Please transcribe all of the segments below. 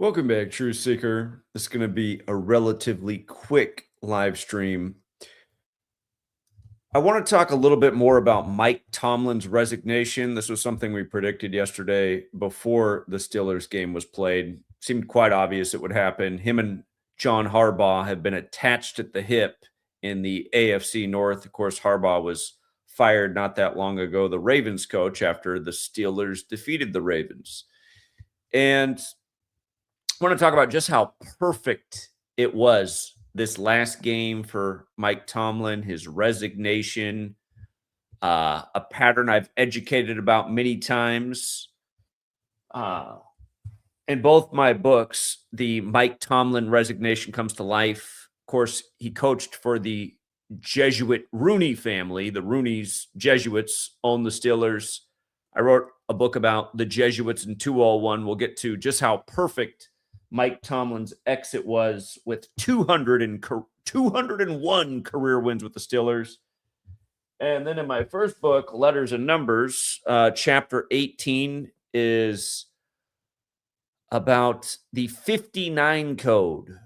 Welcome back, Truth Seeker. This is going to be a relatively quick live stream. I want to talk a little bit more about Mike Tomlin's resignation. This was something we predicted yesterday before the Steelers game was played. Seemed quite obvious it would happen. Him and John Harbaugh have been attached at the hip in the AFC North. Of course, Harbaugh was fired not that long ago, the Ravens coach, after the Steelers defeated the Ravens. And I want to talk about just how perfect it was this last game for Mike Tomlin, his resignation, a pattern I've educated about many times. In both my books, the Mike Tomlin resignation comes to life. Of course, he coached for the Jesuit Rooney family. The Rooneys, Jesuits, own the Steelers. I wrote a book about the Jesuits in 201. We'll get to just how perfect Mike Tomlin's exit was with 201 career wins with the Steelers. And then in my first book, Letters and Numbers, chapter 18 is about the 59 code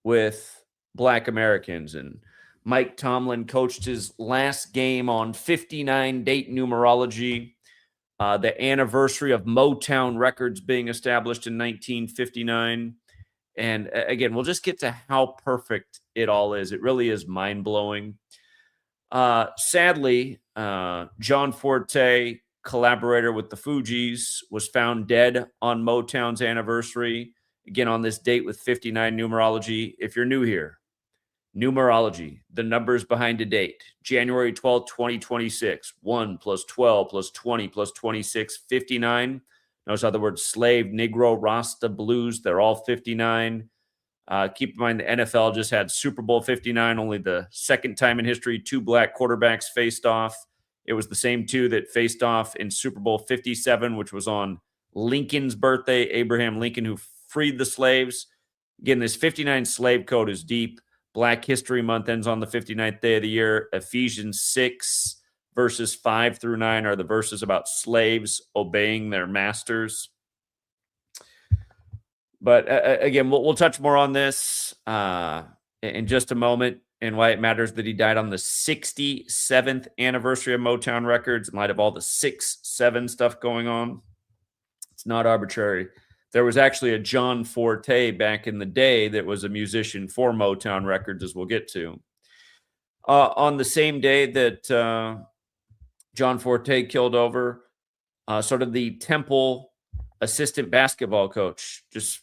with Black Americans. And Mike Tomlin coached his last game on 59 date numerology, the anniversary of Motown Records being established in 1959. And again, we'll just get to how perfect it all is. It really is mind-blowing. Sadly, John Forte, collaborator with the Fugees, was found dead on Motown's anniversary. Again, on this date with 59 numerology. If you're new here, numerology, the numbers behind a date. January 12th, 2026. 1 plus 12 plus 20 plus 26, 59. Notice how the words slave, Negro, Rasta, Blues, they're all 59. Keep in mind the NFL just had Super Bowl 59, only the second time in history two black quarterbacks faced off. It was the same two that faced off in Super Bowl 57, which was on Lincoln's birthday, Abraham Lincoln, who freed the slaves. Again, this 59 slave code is deep. Black History Month ends on the 59th day of the year. Ephesians 6 verses 5 through 9 are the verses about slaves obeying their masters. But again, we'll touch more on this in just a moment, and why it matters that he died on the 67th anniversary of Motown Records in light of all the 6-7 stuff going on. It's not arbitrary. There was actually a John Forte back in the day that was a musician for Motown Records, as we'll get to. On the same day that John Forte killed over, sort of the Temple assistant basketball coach just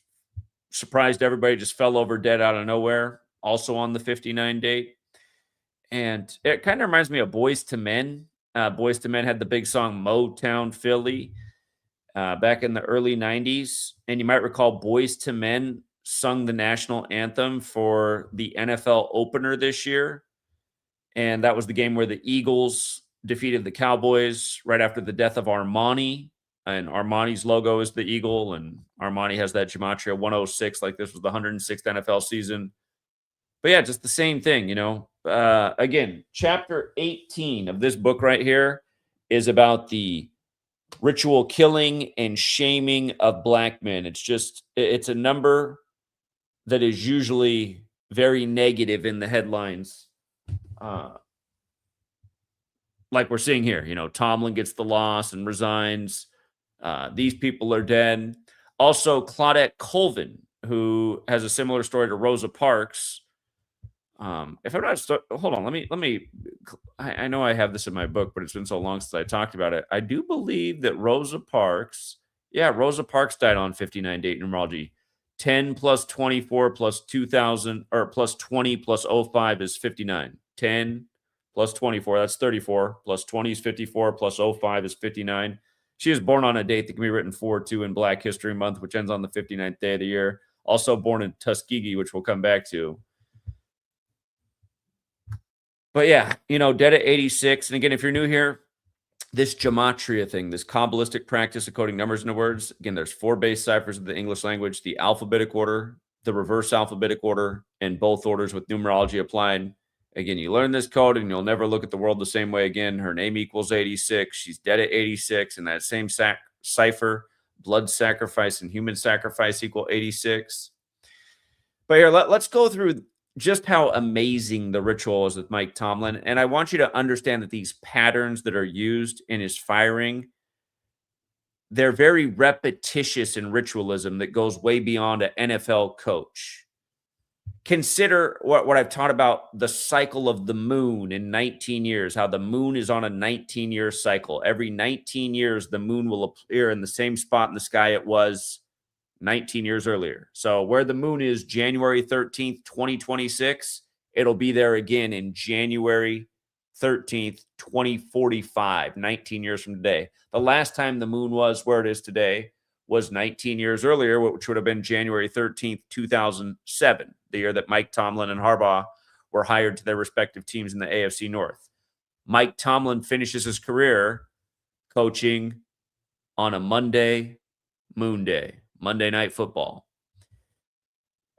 surprised everybody, just fell over dead out of nowhere, also on the 59 date. And it kind of reminds me of Boys to Men. Boys to Men had the big song Motown Philly back in the early 90s. And you might recall Boys to Men sung the national anthem for the NFL opener this year. And that was the game where the Eagles defeated the Cowboys right after the death of Armani. And Armani's logo is the eagle, and Armani has that Gematria 106, like this was the 106th NFL season. But yeah, just the same thing, you know. Again, chapter 18 of this book right here is about the ritual killing and shaming of black men. It's a number that is usually very negative in the headlines. Like we're seeing here, you know, Tomlin gets the loss and resigns. These people are dead. Also, Claudette Colvin, who has a similar story to Rosa Parks. If I'm not, hold on, let me. I know I have this in my book, but it's been so long since I talked about it. I do believe that Rosa Parks died on 59 date numerology. 10 plus 24 plus 2000 or plus 20 plus 05 is 59. 10 plus 24, that's 34. Plus 20 is 54. Plus 05 is 59. She was born on a date that can be written 4-2 in Black History Month, which ends on the 59th day of the year. Also born in Tuskegee, which we'll come back to. But yeah, you know, dead at 86. And again, if you're new here, this gematria thing, this Kabbalistic practice of coding numbers into words, again, there's 4 base ciphers of the English language, the alphabetic order, the reverse alphabetic order, and both orders with numerology applied. Again, you learn this code and you'll never look at the world the same way again. Her name equals 86. She's dead at 86. And that same cipher, blood sacrifice and human sacrifice equal 86. But here, let's go through just how amazing the ritual is with Mike Tomlin. And I want you to understand that these patterns that are used in his firing, they're very repetitious in ritualism that goes way beyond an NFL coach. Consider what I've taught about the cycle of the moon in 19 years, how the moon is on a 19-year cycle. Every 19 years, the moon will appear in the same spot in the sky it was 19 years earlier. So where the moon is January 13th, 2026, it'll be there again in January 13th, 2045, 19 years from today. The last time the moon was where it is today was 19 years earlier, which would have been January 13th, 2007, the year that Mike Tomlin and Harbaugh were hired to their respective teams in the AFC North. Mike Tomlin finishes his career coaching on a Monday, Moon Day, Monday Night Football.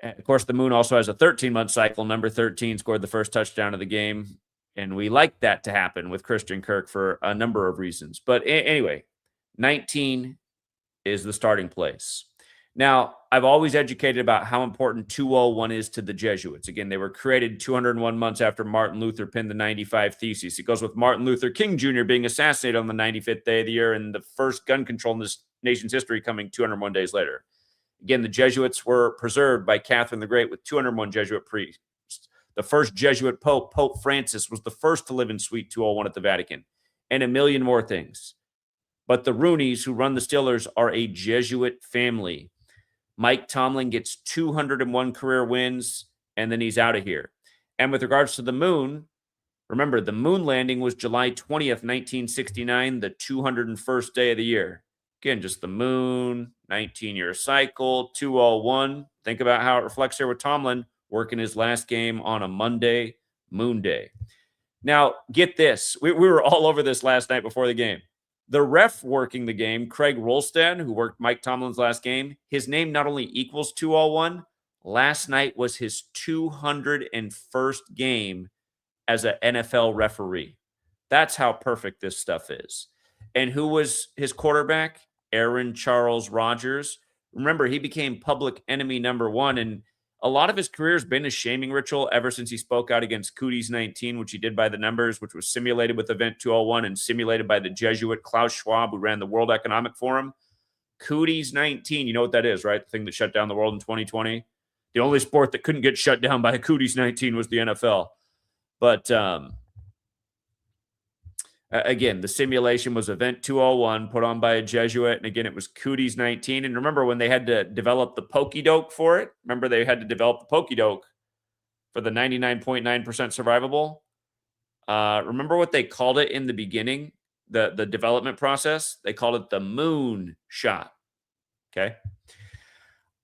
And of course, the moon also has a 13-month cycle. Number 13 scored the first touchdown of the game, and we like that to happen with Christian Kirk for a number of reasons. But anyway, 19 is the starting place. Now, I've always educated about how important 201 is to the Jesuits. Again, they were created 201 months after Martin Luther penned the 95 Theses. It goes with Martin Luther King Jr. being assassinated on the 95th day of the year and the first gun control in this nation's history coming 201 days later. Again, the Jesuits were preserved by Catherine the Great with 201 Jesuit priests. The first Jesuit pope, Pope Francis, was the first to live in Suite 201 at the Vatican, and a million more things. But the Rooneys, who run the Steelers, are a Jesuit family. Mike Tomlin gets 201 career wins, and then he's out of here. And with regards to the moon, remember, the moon landing was July 20th, 1969, the 201st day of the year. Again, just the moon, 19-year cycle, 201. Think about how it reflects here with Tomlin working his last game on a Monday, Moon Day. Now, get this. We were all over this last night before the game. The ref working the game, Craig Rolstad, who worked Mike Tomlin's last game, his name not only equals 201, last night was his 201st game as an NFL referee. That's how perfect this stuff is. And who was his quarterback? Aaron Charles Rodgers. Remember, he became public enemy number one, and a lot of his career has been a shaming ritual ever since he spoke out against Cooties 19, which he did by the numbers, which was simulated with Event 201 and simulated by the Jesuit Klaus Schwab, who ran the World Economic Forum. Cooties 19, you know what that is, right? The thing that shut down the world in 2020. The only sport that couldn't get shut down by a Cooties 19 was the NFL. But again, the simulation was Event 201 put on by a Jesuit. And again, it was Cooties 19. And remember when they had to develop the Pokedoke for it? Remember they had to develop the Pokedoke for the 99.9% survivable? Remember what they called it in the beginning, the development process? They called it the moon shot. Okay.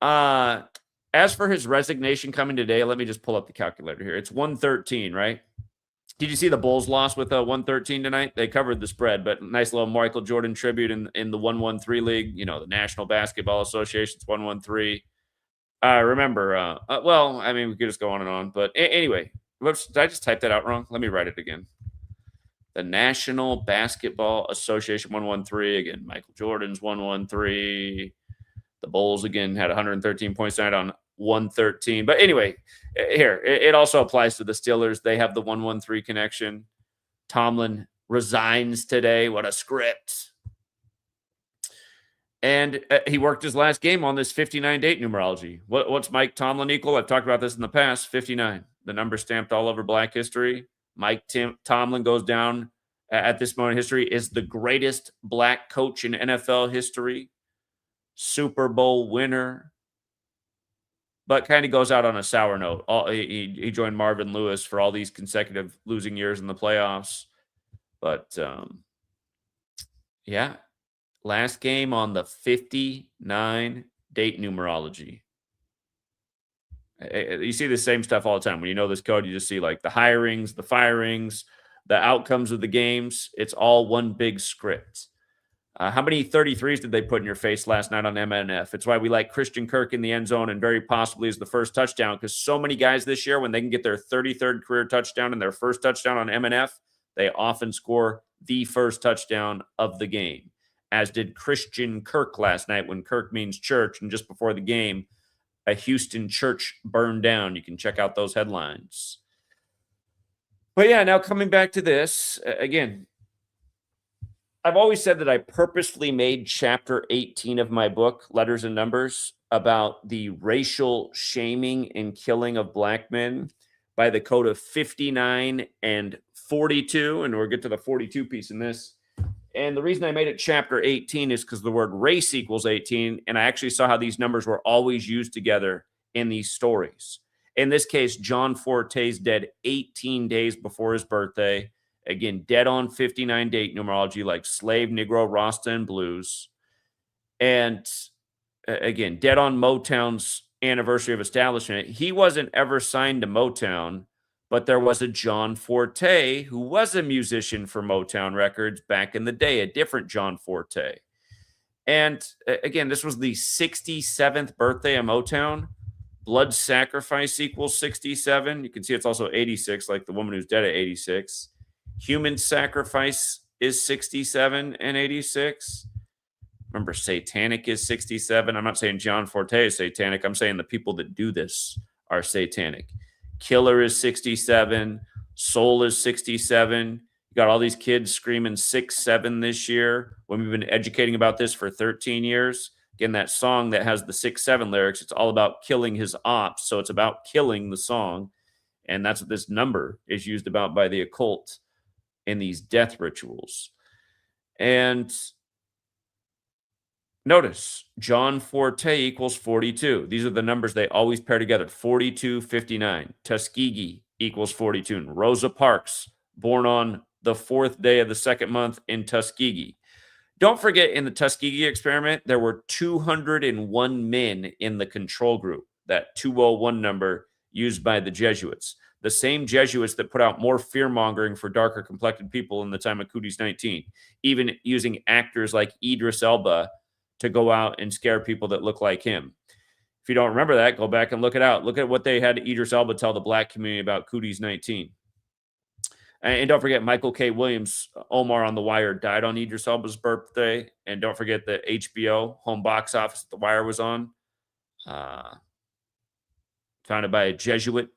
As for his resignation coming today, let me just pull up the calculator here. It's 113, right? Did you see the Bulls lost with a 113 tonight? They covered the spread, but nice little Michael Jordan tribute in the 113 league. You know, the National Basketball Association's 113. Remember, well, I mean, we could just go on and on. But anyway, did I just type that out wrong? Let me write it again. The National Basketball Association 113. Again, Michael Jordan's 113. The Bulls, again, had 113 points tonight on 113. But anyway, here, it also applies to the Steelers. They have the 113 connection. Tomlin resigns today. What a script. And he worked his last game on this 59 date numerology. What's Mike Tomlin equal? I've talked about this in the past. 59. The number stamped all over Black history. Mike Tomlin goes down at this moment in history is the greatest Black coach in NFL history. Super Bowl winner. But kind of goes out on a sour note. He joined Marvin Lewis for all these consecutive losing years in the playoffs. But, yeah, last game on the 59 date numerology. You see the same stuff all the time. When you know this code, you just see like the hirings, the firings, the outcomes of the games. It's all one big script. How many 33s did they put in your face last night on MNF? It's why we like Christian Kirk in the end zone and very possibly as the first touchdown, because so many guys this year, when they can get their 33rd career touchdown and their first touchdown on MNF, they often score the first touchdown of the game. as did Christian Kirk last night, when Kirk means church. And just before the game, a Houston church burned down. You can check out those headlines. But yeah, now coming back to this, again, I've always said that I purposefully made chapter 18 of my book, Letters and Numbers, about the racial shaming and killing of black men by the code of 59 and 42. And we'll get to the 42 piece in this. And the reason I made it chapter 18 is because the word race equals 18. And I actually saw how these numbers were always used together in these stories. In this case, John Forte's dead 18 days before his birthday. Again, dead on 59 date numerology, like slave, Negro, Rasta, and blues. And again, dead on Motown's anniversary of establishment. He wasn't ever signed to Motown, but there was a John Forte who was a musician for Motown Records back in the day, a different John Forte. And again, this was the 67th birthday of Motown. Blood sacrifice equals 67. You can see it's also 86, like the woman who's dead at 86. Human sacrifice is 67 and 86. Remember, satanic is 67. I'm not saying John Forte is satanic. I'm saying the people that do this are satanic. Killer is 67. Soul is 67. You got all these kids screaming 6-7 this year when we've been educating about this for 13 years. Again, that song that has the 6-7 lyrics, it's all about killing his ops. So it's about killing the song. And that's what this number is used about by the occult in these death rituals. And notice, John Forte equals 42. These are the numbers they always pair together. 42, 59. Tuskegee equals 42. And Rosa Parks, born on the 4th day of the 2nd month in Tuskegee. Don't forget, in the Tuskegee experiment, there were 201 men in the control group, that 201 number used by the Jesuits. The same Jesuits that put out more fear-mongering for darker complected people in the time of Cooties 19, even using actors like Idris Elba to go out and scare people that look like him. If you don't remember that, go back and look it out. Look at what they had Idris Elba tell the black community about Cooties 19. And don't forget, Michael K. Williams, Omar on The Wire, died on Idris Elba's birthday. And don't forget the HBO home box office that The Wire was on, founded by a Jesuit.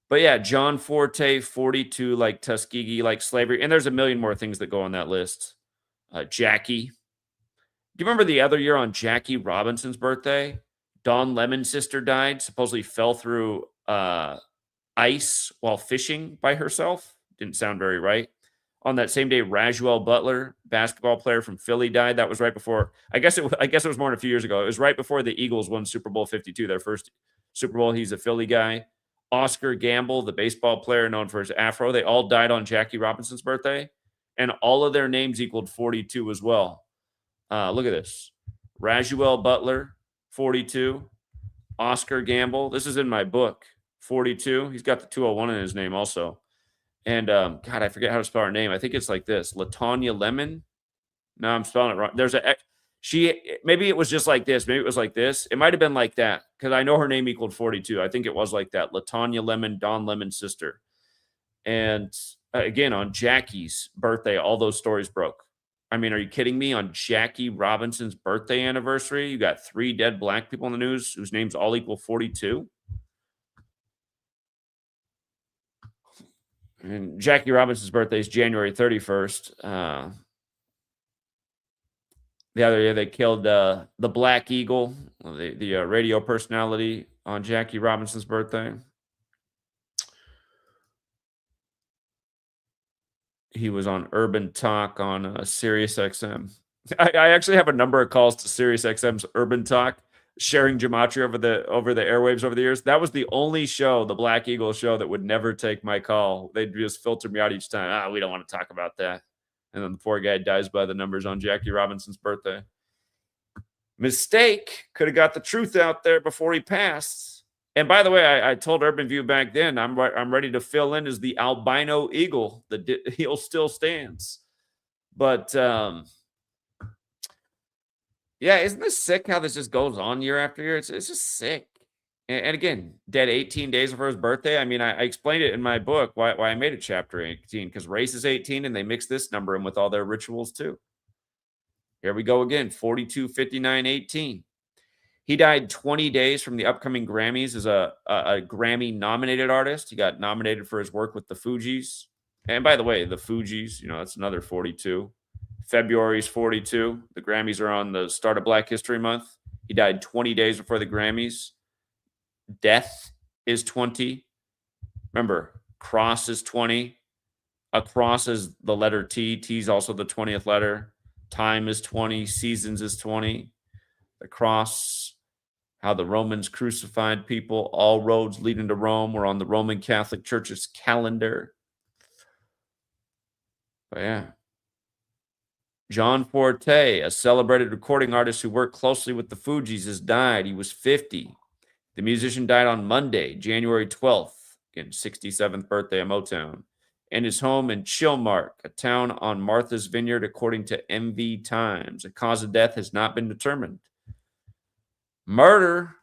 But yeah, John Forte, 42, like Tuskegee, like slavery. And there's a million more things that go on that list. Jackie. Do you remember the other year on Jackie Robinson's birthday? Don Lemon's sister died, supposedly fell through ice while fishing by herself. Didn't sound very right. On that same day, Rajuel Butler, basketball player from Philly, died. That was right before. I guess it was more than a few years ago. It was right before the Eagles won Super Bowl 52, their first Super Bowl. He's a Philly guy. Oscar Gamble, the baseball player known for his afro. They all died on Jackie Robinson's birthday, and all of their names equaled 42 as well. Look at this. Rajuel Butler, 42. Oscar Gamble. This is in my book, 42. He's got the 201 in his name also. And God, I forget how to spell her name. I think it's like this. LaTanya Lemon. No, I'm spelling it wrong. Maybe it was just like this. Maybe it was like this. It might have been like that because I know her name equaled 42. I think it was like that. LaTanya Lemon, Don Lemon's sister. And again, on Jackie's birthday, all those stories broke. I mean, are you kidding me? On Jackie Robinson's birthday anniversary, you got 3 dead black people in the news whose names all equal 42. And Jackie Robinson's birthday is January 31st. The other year, they killed the Black Eagle, the radio personality, on Jackie Robinson's birthday. He was on Urban Talk on Sirius XM. I actually have a number of calls to Sirius XM's Urban Talk, sharing gematria over the airwaves over the years. That was the only show, the Black Eagle show, that would never take my call. They'd just filter me out each time. We don't want to talk about that. And then the poor guy dies by the numbers on Jackie Robinson's birthday. Mistake. Could have got the truth out there before he passed. And by the way, I told Urban View back then, I'm ready to fill in as the albino eagle. The heel still stands. But yeah, isn't this sick how this just goes on year after year? It's just sick. And again, dead 18 days before his birthday. I mean, I explained it in my book why I made it chapter 18, because race is 18 and they mix this number in with all their rituals too. Here we go again, 42, 59, 18. He died 20 days from the upcoming Grammys as a Grammy-nominated artist. He got nominated for his work with the Fugees. And by the way, the Fugees, that's another 42. February's 42. The Grammys are on the start of Black History Month. He died 20 days before the Grammys. Death is 20. Remember, cross is 20. A cross is the letter T. T is also the 20th letter. Time is 20. Seasons is 20. The cross, how the Romans crucified people. All roads leading to Rome were on the Roman Catholic Church's calendar. But yeah. John Forte, a celebrated recording artist who worked closely with the Fugees, has died. He was 50. The musician died on Monday, January 12th, again, 67th birthday of Motown, in his home in Chilmark, a town on Martha's Vineyard, according to MV Times. The cause of death has not been determined. Murder.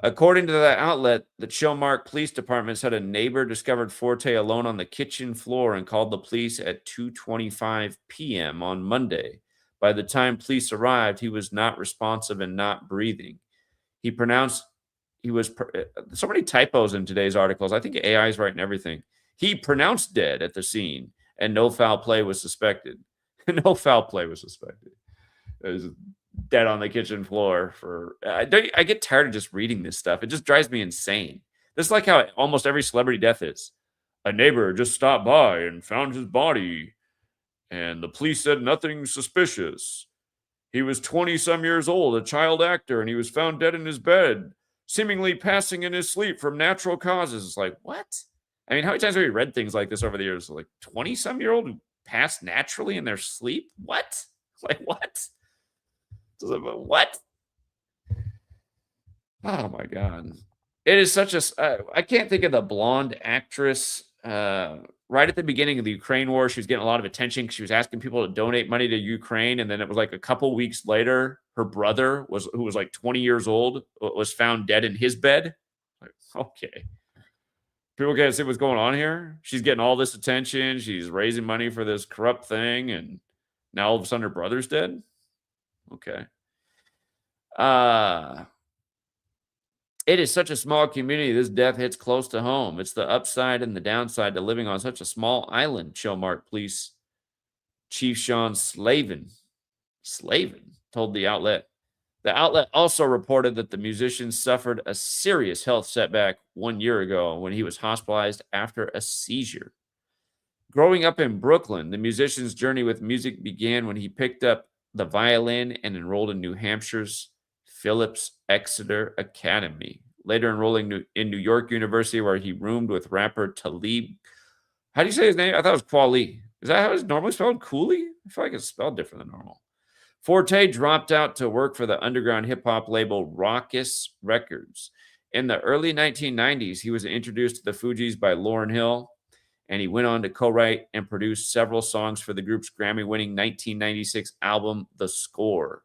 According to that outlet, the Chilmark Police Department said a neighbor discovered Forte alone on the kitchen floor and called the police at 2:25 p.m. on Monday. By the time police arrived, he was not responsive and not breathing. He was so many typos in today's articles. I think AI is writing everything. He pronounced dead at the scene, and no foul play was suspected. No foul play was suspected. It was dead on the kitchen floor. I get tired of just reading this stuff. It just drives me insane. This is like how almost every celebrity death is. A neighbor just stopped by and found his body, and the police said nothing suspicious. He was 20-some years old, a child actor, and he was found dead in his bed, seemingly passing in his sleep from natural causes. It's like, what? I mean, how many times have we read things like this over the years? Like 20-some-year-old who passed naturally in their sleep? What? Like, what? What? Oh, my God. It is such a... I can't think of the blonde actress. Right at the beginning of the Ukraine war, she was getting a lot of attention because she was asking people to donate money to Ukraine. And then it was like a couple weeks later, her brother, who was like 20 years old, was found dead in his bed. Like, okay. People can't see what's going on here. She's getting all this attention. She's raising money for this corrupt thing. And now all of a sudden her brother's dead. Okay. It is such a small community. This death hits close to home. It's the upside and the downside to living on such a small island, Chilmark Police Chief Sean Slavin told the outlet. The outlet also reported that the musician suffered a serious health setback 1 year ago when he was hospitalized after a seizure. Growing up in Brooklyn, the musician's journey with music began when he picked up the violin and enrolled in New Hampshire's Phillips Exeter Academy, later enrolling in New York University, where he roomed with rapper Talib. How do you say his name? I thought it was Kweli. Is that how it's normally spelled? Cooley? I feel like it's spelled different than normal. Forte dropped out to work for the underground hip-hop label Raucous Records. In the early 1990s, he was introduced to the Fugees by Lauryn Hill, and he went on to co-write and produce several songs for the group's Grammy-winning 1996 album, The Score.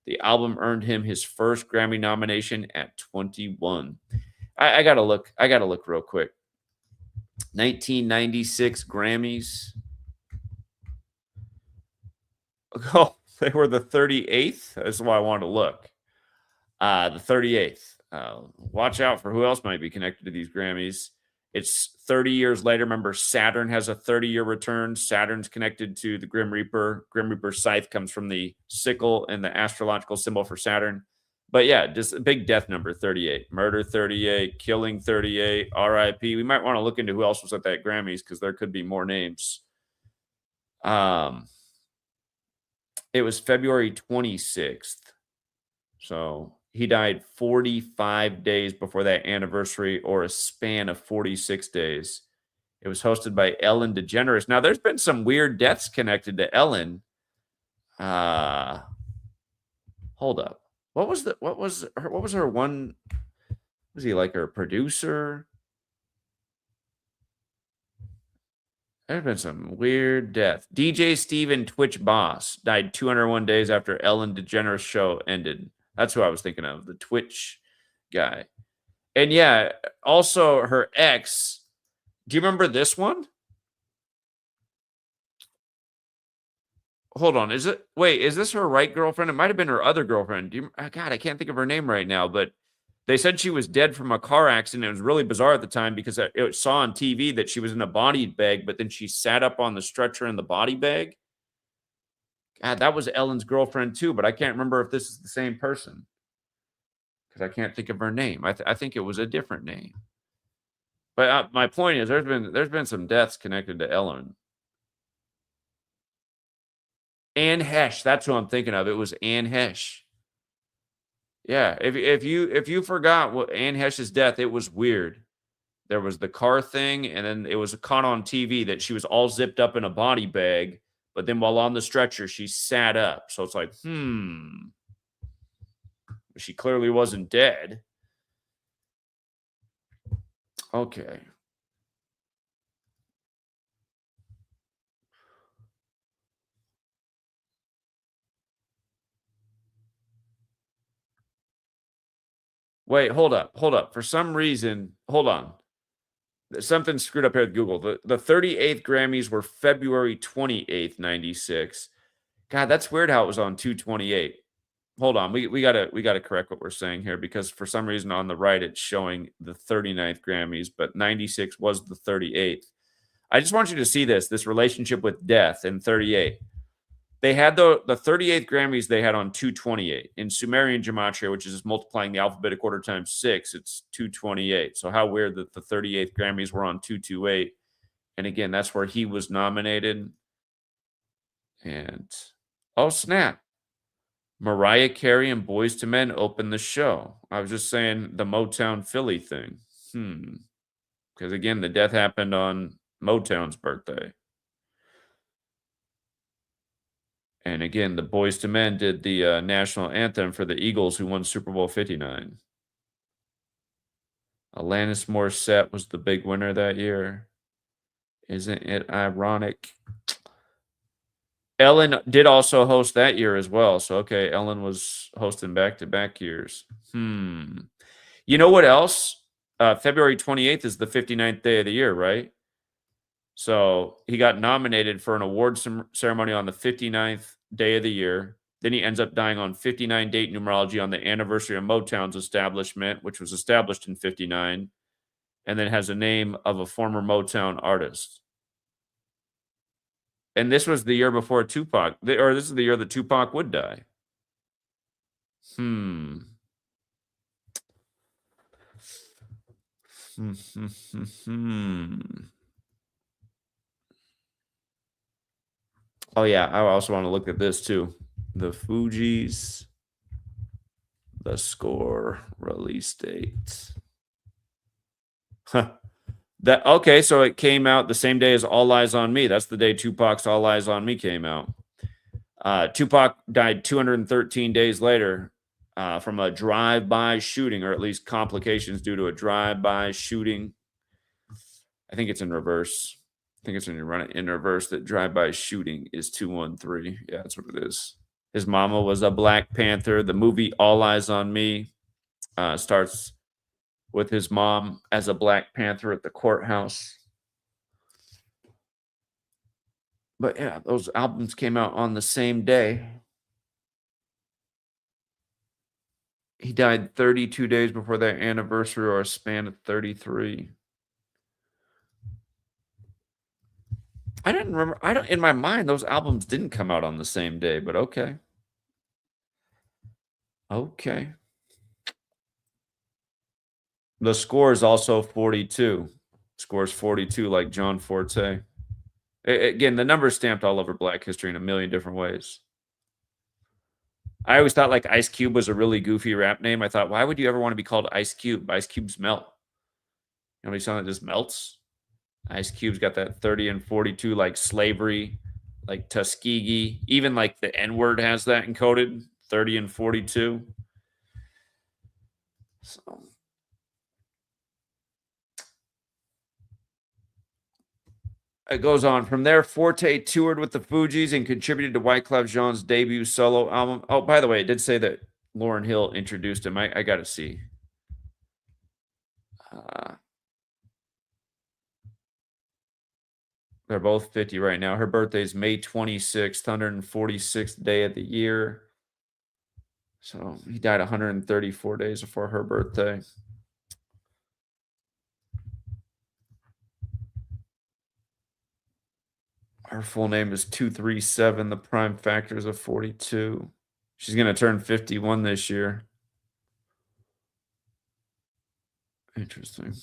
The album earned him his first Grammy nomination at 21. I gotta look real quick. 1996 Grammys. Oh, they were the 38th. That's why I wanted to look. The 38th. Watch out for who else might be connected to these Grammys. It's 30 years later. Remember, Saturn has a 30-year return. Saturn's connected to the Grim Reaper. Grim Reaper's scythe comes from the sickle and the astrological symbol for Saturn. But yeah, just a big death number, 38. Murder, 38. Killing, 38. RIP. We might want to look into who else was at that Grammys because there could be more names. It was February 26th. So he died 45 days before that anniversary, or a span of 46 days. It was hosted by Ellen DeGeneres. Now, there's been some weird deaths connected to Ellen. Hold up. What was her one? Was he like her producer? There's been some weird death. DJ Steven Twitch Boss died 201 days after Ellen DeGeneres' show ended. That's who I was thinking of, the Twitch guy. And yeah, also her ex. Do you remember this one? hold on. Is this her right girlfriend? It might have been her other girlfriend. God, I can't think of her name right now, but they said she was dead from a car accident. It was really bizarre at the time because it saw on TV that she was in a body bag, but then she sat up on the stretcher in the body bag. God, that was Ellen's girlfriend too, but I can't remember if this is the same person because I can't think of her name. I think it was a different name. But my point is, there's been some deaths connected to Ellen. Anne Hesh, that's who I'm thinking of. It was Anne Hesh. Yeah, if you forgot what Anne Hesh's death, it was weird. There was the car thing, and then it was caught on TV that she was all zipped up in a body bag, but then while on the stretcher, she sat up. So it's like, she clearly wasn't dead. Okay. Wait, hold up. For some reason, hold on. Something screwed up here with Google. The 38th Grammys were February 28th, 96. God, that's weird how it was on 228. Hold on. We gotta correct what we're saying here because for some reason on the right it's showing the 39th Grammys, but 96 was the 38th. I just want you to see this relationship with death in 38. They had the 38th Grammys they had on 228. In Sumerian gematria, which is just multiplying the alphabetic order times 6, it's 228. So how weird that the 38th Grammys were on 228. And again, that's where he was nominated. And oh snap. Mariah Carey and Boys to Men opened the show. I was just saying the Motown Philly thing. Because again, the death happened on Motown's birthday. And again, the Boys to Men did the national anthem for the Eagles who won Super Bowl 59. Alanis Morissette was the big winner that year. Isn't it ironic? Ellen did also host that year as well. So, okay, Ellen was hosting back-to-back years. You know what else? February 28th is the 59th day of the year, right? So he got nominated for an award ceremony on the 59th day of the year. Then he ends up dying on 59 date numerology on the anniversary of Motown's establishment, which was established in 59, and then has a name of a former Motown artist. And this was the year before Tupac, or this is the year that Tupac would die. Oh, yeah. I also want to look at this too. The Fugees, the score, release date. Okay, so it came out the same day as All Eyes on Me. That's the day Tupac's All Eyes on Me came out. Tupac died 213 days later from a drive-by shooting, or at least complications due to a drive-by shooting. I think it's in reverse. I think it's when you run it in reverse that drive-by shooting is 213. Yeah, that's what it is. His mama was a Black Panther. The movie All Eyes on Me starts with his mom as a Black Panther at the courthouse. But yeah, those albums came out on the same day. He died 32 days before their anniversary, or a span of 33. I didn't remember. In my mind, those albums didn't come out on the same day, but okay. Okay. The score is also 42. Scores 42 like John Forte. Again, the number is stamped all over Black history in a million different ways. I always thought like Ice Cube was a really goofy rap name. I thought, why would you ever want to be called Ice Cube? Ice Cubes melt. You know, any song that just melts? Ice Cube's got that 30 and 42 like slavery, like Tuskegee. Even like the N-word has that encoded, 30 and 42. So it goes on. From there, Forte toured with the Fugees and contributed to Wyclef Jean's debut solo album. Oh, by the way, it did say that Lauryn Hill introduced him. I got to see. They're both 50 right now. Her birthday is May 26th, 146th day of the year. So he died 134 days before her birthday. Her full name is 237. The prime factors of 42. She's going to turn 51 this year. Interesting.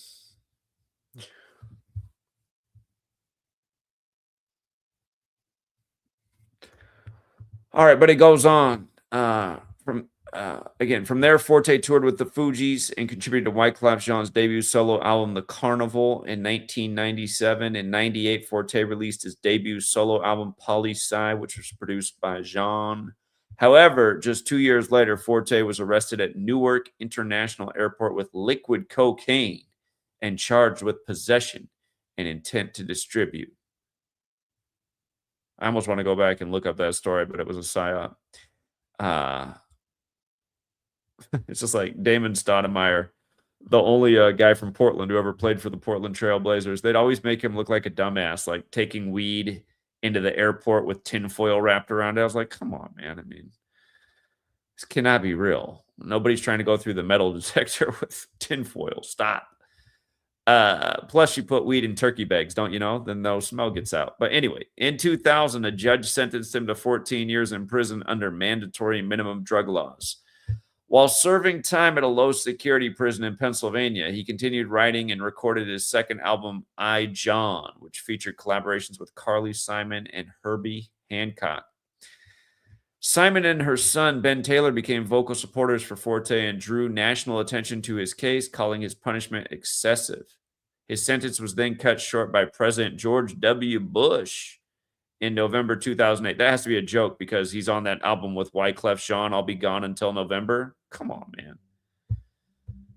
All right, but it goes on. From there, Forte toured with the Fugees and contributed to Wyclef Jean's debut solo album, The Carnival, in 1997. In '98, Forte released his debut solo album, Poli Sci, which was produced by Jean. However, just 2 years later, Forte was arrested at Newark International Airport with liquid cocaine and charged with possession and intent to distribute. I almost want to go back and look up that story, but it was a psyop. It's just like Damon Stoudemire, the only guy from Portland who ever played for the Portland Trail Blazers. They'd always make him look like a dumbass, like taking weed into the airport with tinfoil wrapped around it. I was like, come on, man. I mean, this cannot be real. Nobody's trying to go through the metal detector with tinfoil. Stop. Plus, you put weed in turkey bags, don't you know? Then no smell gets out. But anyway, in 2000, a judge sentenced him to 14 years in prison under mandatory minimum drug laws. While serving time at a low-security prison in Pennsylvania, he continued writing and recorded his second album, I, John, which featured collaborations with Carly Simon and Herbie Hancock. Simon and her son, Ben Taylor, became vocal supporters for Forte and drew national attention to his case, calling his punishment excessive. His sentence was then cut short by President George W. Bush in November 2008. That has to be a joke because he's on that album with Wyclef Jean, I'll Be Gone Until November. Come on, man.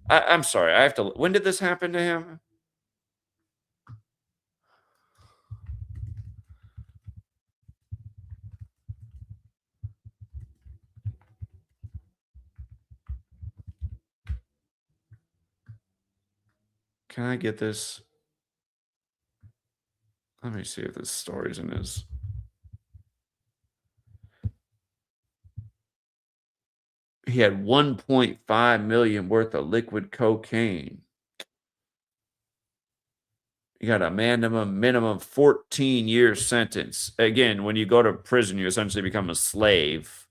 I'm sorry. I have to. When did this happen to him? Can I get this? Let me see if this story's in his. He had 1.5 million worth of liquid cocaine. You got a minimum 14-year sentence. Again, when you go to prison, you essentially become a slave.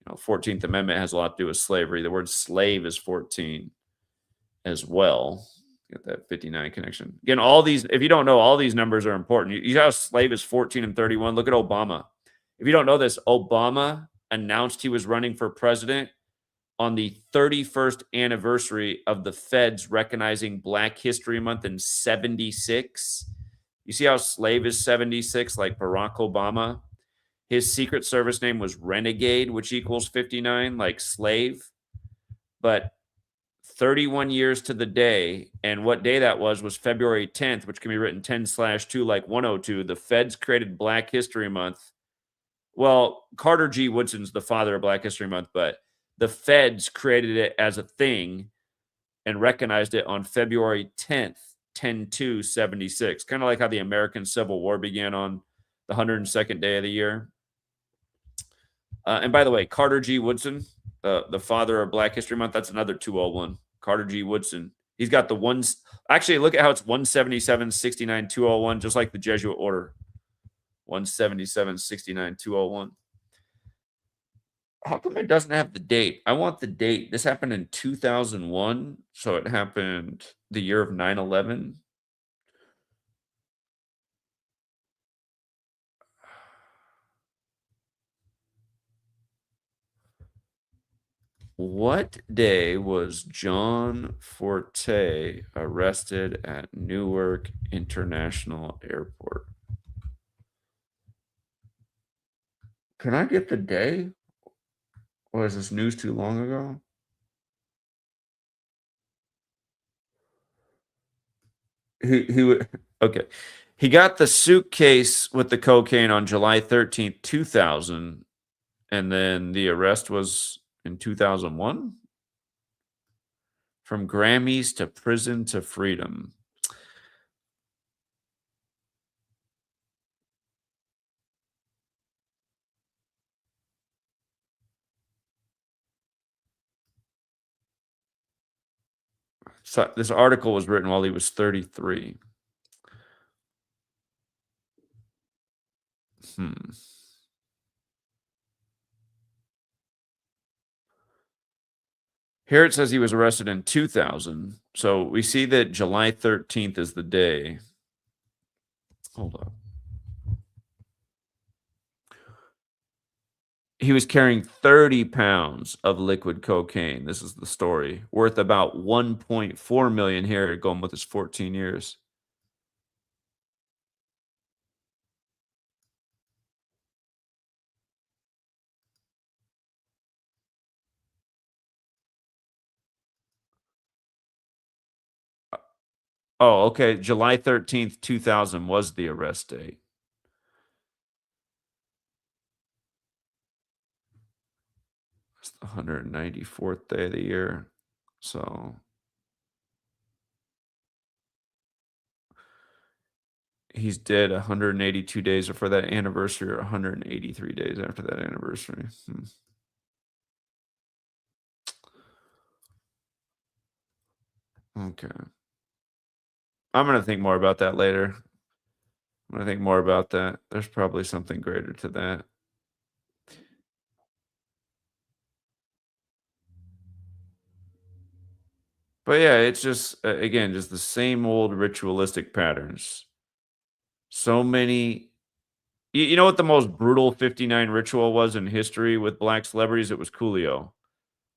14th Amendment has a lot to do with slavery. The word slave is 14 as well. Get that 59 connection. Again, all these, if you don't know, all these numbers are important. You know how slave is 14 and 31? Look at Obama. If you don't know this, Obama announced he was running for president on the 31st anniversary of the feds recognizing Black History Month in 76. You see how slave is 76, like Barack Obama? His Secret Service name was Renegade, which equals 59, like slave. But 31 years to the day, and what day that was February 10th, which can be written 10/2 like 102. The feds created Black History Month. Well, Carter G. Woodson's the father of Black History Month, but the feds created it as a thing and recognized it on February 10th, 10/2/76. Kind of like how the American Civil War began on the 102nd day of the year. And by the way, Carter G. Woodson, the father of Black History Month, that's another 201. Carter G. Woodson. He's got the ones. Actually, look at how it's 177, 69, 201, just like the Jesuit order. 177, 69, 201. How come it doesn't have the date? I want the date. This happened in 2001, so it happened the year of 9/11. What day was John Forte arrested at Newark International Airport? Can I get the day? Or is this news too long ago? Okay. He got the suitcase with the cocaine on July 13th, 2000, and then the arrest was in 2001? From Grammys to prison to freedom. So this article was written while he was 33. Hmm. Here it says he was arrested in 2000. So we see that July 13th is the day. Hold up. He was carrying 30 pounds of liquid cocaine. This is the story. Worth about 1.4 million here, going with his 14 years. Oh, okay. July 13th, 2000 was the arrest date. It's the 194th day of the year. So he's dead 182 days before that anniversary, or 183 days after that anniversary. Okay. I'm going to think more about that later. I'm going to think more about that. There's probably something greater to that. But yeah, it's just, again, just the same old ritualistic patterns. So many. You know what the most brutal 59 ritual was in history with black celebrities? It was Coolio.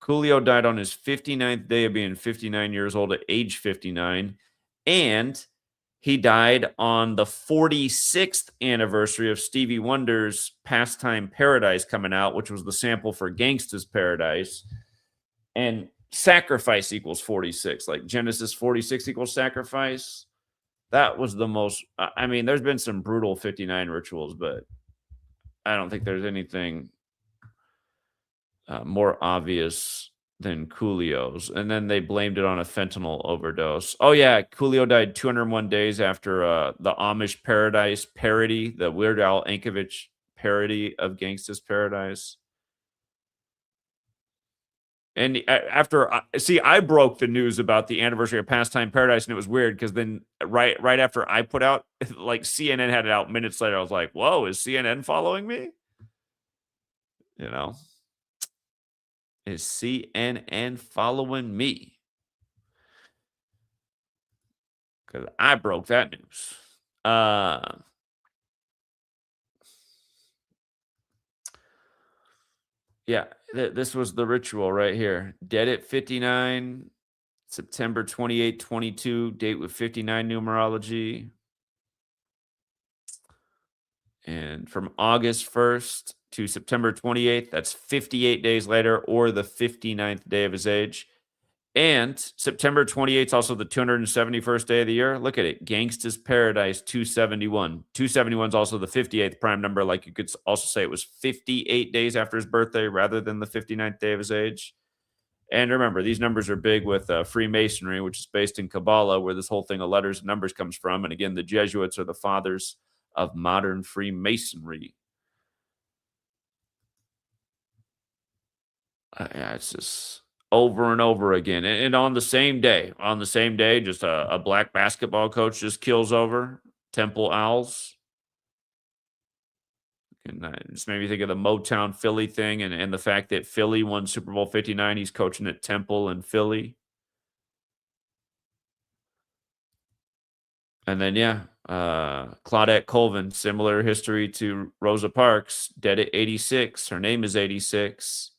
Coolio died on his 59th day of being 59 years old at age 59. And he died on the 46th anniversary of Stevie Wonder's Pastime Paradise coming out, which was the sample for Gangsta's Paradise. And sacrifice equals 46. Like Genesis 46 equals sacrifice. That was the most. I mean, there's been some brutal 59 rituals, but I don't think there's anything more obvious than Coolio's. And then they blamed it on a fentanyl overdose. Oh, yeah. Coolio died 201 days after the Amish Paradise parody, the Weird Al Yankovic parody of Gangsta's Paradise. And after, see, I broke the news about the anniversary of Pastime Paradise, and it was weird because then right after I put out, like CNN had it out minutes later. I was like, "Whoa, is CNN following me?" You know, is CNN following me? Because I broke that news. Yeah, this was the ritual right here. Dead at 59, September 28, 22, date with 59 numerology. And from August 1st to September 28th, that's 58 days later, or the 59th day of his age. And September 28th is also the 271st day of the year. Look at it. Gangsta's Paradise 271. 271 is also the 58th prime number. Like you could also say it was 58 days after his birthday rather than the 59th day of his age. And remember, these numbers are big with Freemasonry, which is based in Kabbalah, where this whole thing of letters and numbers comes from. And again, the Jesuits are the fathers of modern Freemasonry. Yeah, it's just over and over again. And on the same day, just a black basketball coach just kills over Temple Owls. And it just made me think of the Motown Philly thing, and the fact that Philly won Super Bowl 59. He's coaching at Temple in Philly. And then, yeah, Claudette Colvin, similar history to Rosa Parks, dead at 86. Her name is 86.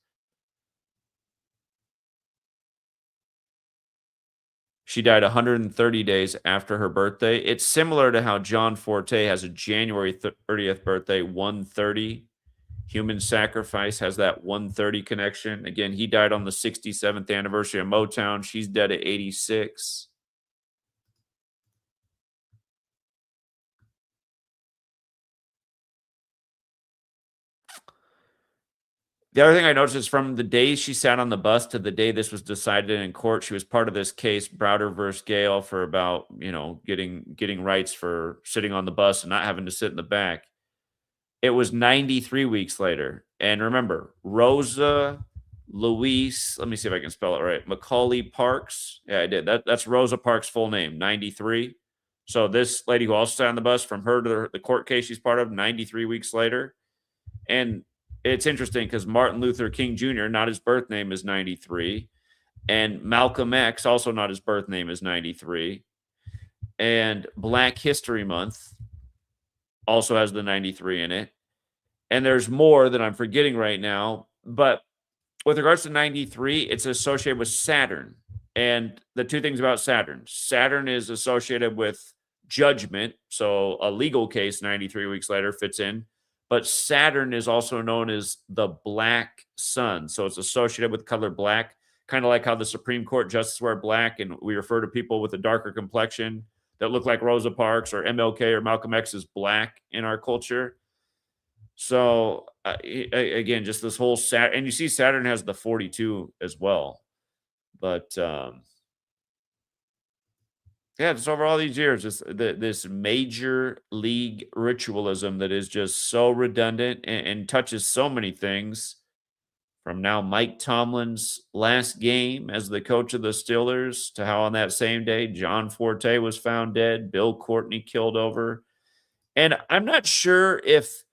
She died 130 days after her birthday. It's similar to how John Forte has a January 30th birthday, 130. Human Sacrifice has that 130 connection. Again, he died on the 67th anniversary of Motown. She's dead at 86. The other thing I noticed is from the day she sat on the bus to the day this was decided in court, she was part of this case, Browder versus Gale, for about, getting rights for sitting on the bus and not having to sit in the back. It was 93 weeks later. And remember, Rosa Louise, let me see if I can spell it right. Macaulay Parks. Yeah, I did. That's Rosa Parks' full name, 93. So this lady who also sat on the bus, from her to the court case she's part of, 93 weeks later. And it's interesting because Martin Luther King Jr., not his birth name, is 93. And Malcolm X, also not his birth name, is 93. And Black History Month also has the 93 in it. And there's more that I'm forgetting right now. But with regards to 93, it's associated with Saturn. And the two things about Saturn is associated with judgment. So a legal case 93 weeks later fits in. But Saturn is also known as the black sun. So it's associated with color black, kind of like how the Supreme Court justices wear black. And we refer to people with a darker complexion that look like Rosa Parks or MLK or Malcolm X as black in our culture. So again, just this whole Saturn, and you see Saturn has the 42 as well. But yeah, just over all these years, just this major league ritualism that is just so redundant and touches so many things. From now Mike Tomlin's last game as the coach of the Steelers to how on that same day John Forte was found dead, Bill Courtney killed over, and I'm not sure if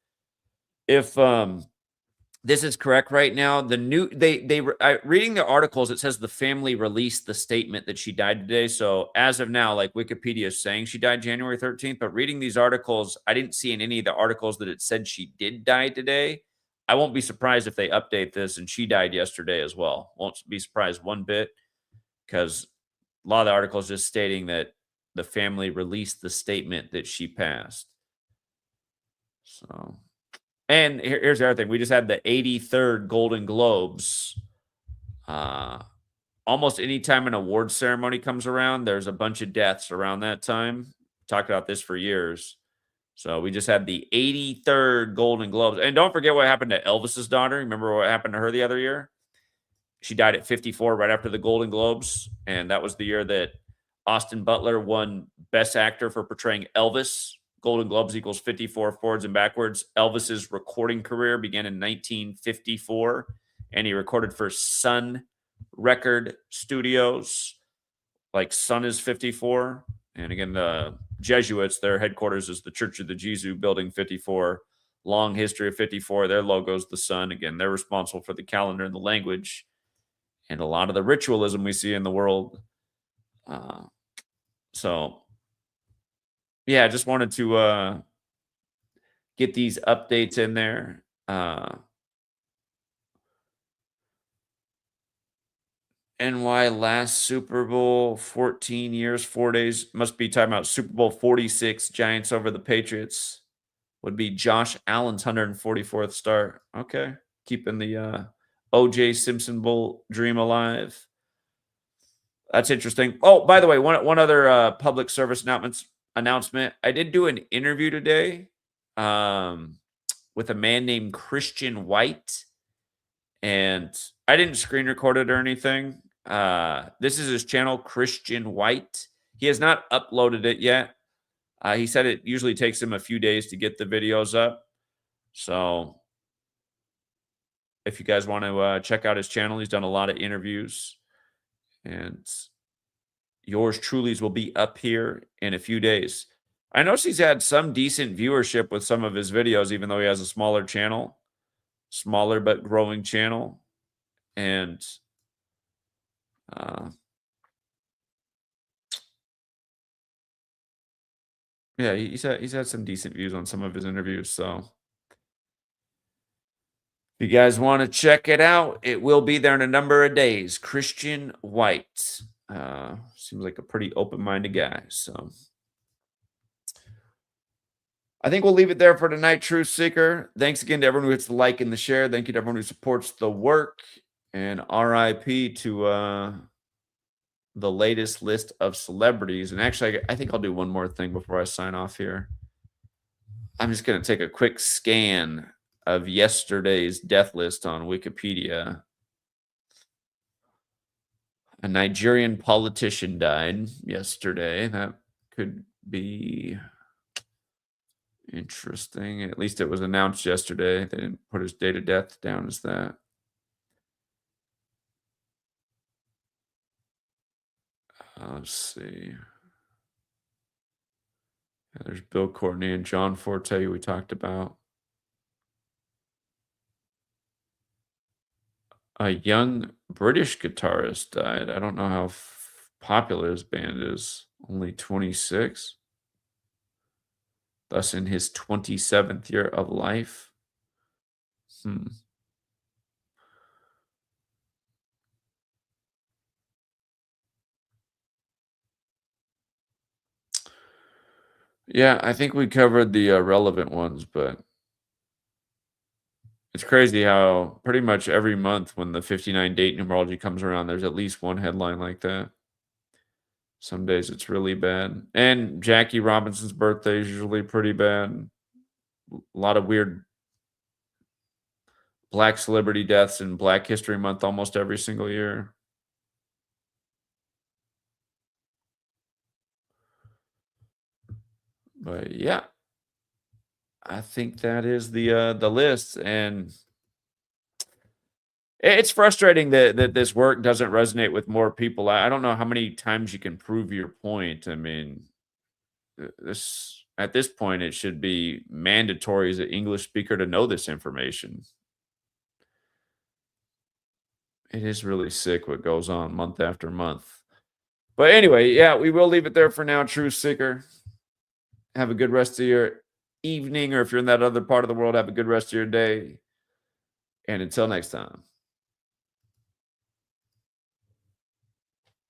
this is correct right now. The new reading the articles, it says the family released the statement that she died today. So as of now, like Wikipedia is saying she died January 13th, but reading these articles, I didn't see in any of the articles that it said she did die today. I won't be surprised if they update this and she died yesterday as well. Won't be surprised one bit, because a lot of the articles just stating that the family released the statement that she passed. So, and here's the other thing. We just had the 83rd Golden Globes. Almost any time an award ceremony comes around, there's a bunch of deaths around that time. Talked about this for years. So we just had the 83rd Golden Globes. And don't forget what happened to Elvis's daughter. Remember what happened to her the other year? She died at 54 right after the Golden Globes. And that was the year that Austin Butler won Best Actor for portraying Elvis. Golden Globes equals 54 forwards and backwards. Elvis's recording career began in 1954, and he recorded for Sun Record Studios. Like Sun is 54. And again, the Jesuits, their headquarters is the Church of the Jesu, Building 54. Long history of 54. Their logo is the sun. Again, they're responsible for the calendar and the language and a lot of the ritualism we see in the world. So, yeah, I just wanted to get these updates in there. NY last Super Bowl, 14 years, 4 days. Must be talking about Super Bowl 46, Giants over the Patriots. Would be Josh Allen's 144th start. Okay. Keeping the OJ Simpson Bowl dream alive. That's interesting. Oh, by the way, one other public service announcement. I did do an interview today with a man named Christian White, and I didn't screen record it or anything. This is his channel, Christian White. He has not uploaded it yet. He said it usually takes him a few days to get the videos up. So if you guys want to check out his channel, he's done a lot of interviews. And yours truly's will be up here in a few days. I noticed he's had some decent viewership with some of his videos, even though he has a smaller channel. Smaller but growing channel. And yeah, he's had some decent views on some of his interviews. So if you guys want to check it out, it will be there in a number of days. Christian White. Seems like a pretty open-minded guy. So I think we'll leave it there for tonight, Truth Seeker. Thanks again to everyone who hits the like and the share. Thank you to everyone who supports the work. And RIP to the latest list of celebrities. And actually, I think I'll do one more thing before I sign off here. I'm just going to take a quick scan of yesterday's death list on Wikipedia. A Nigerian politician died yesterday. That could be interesting. At least it was announced yesterday. They didn't put his date of death down as that. Let's see. Yeah, there's Bill Courtney and John Forte we talked about. A young British guitarist died. I don't know how popular his band is. Only 26. Thus in his 27th year of life. Hmm. Yeah, I think we covered the relevant ones, but it's crazy how pretty much every month when the 59 date numerology comes around, there's at least one headline like that. Some days it's really bad. And Jackie Robinson's birthday is usually pretty bad. A lot of weird black celebrity deaths in Black History Month almost every single year. But yeah, I think that is the list, and it's frustrating that this work doesn't resonate with more people. I don't know how many times you can prove your point. I mean, this at this point it should be mandatory as an English speaker to know this information. It is really sick what goes on month after month. But anyway, yeah, we will leave it there for now, True Seeker. Have a good rest of your evening, or if you're in that other part of the world, have a good rest of your day. And until next time.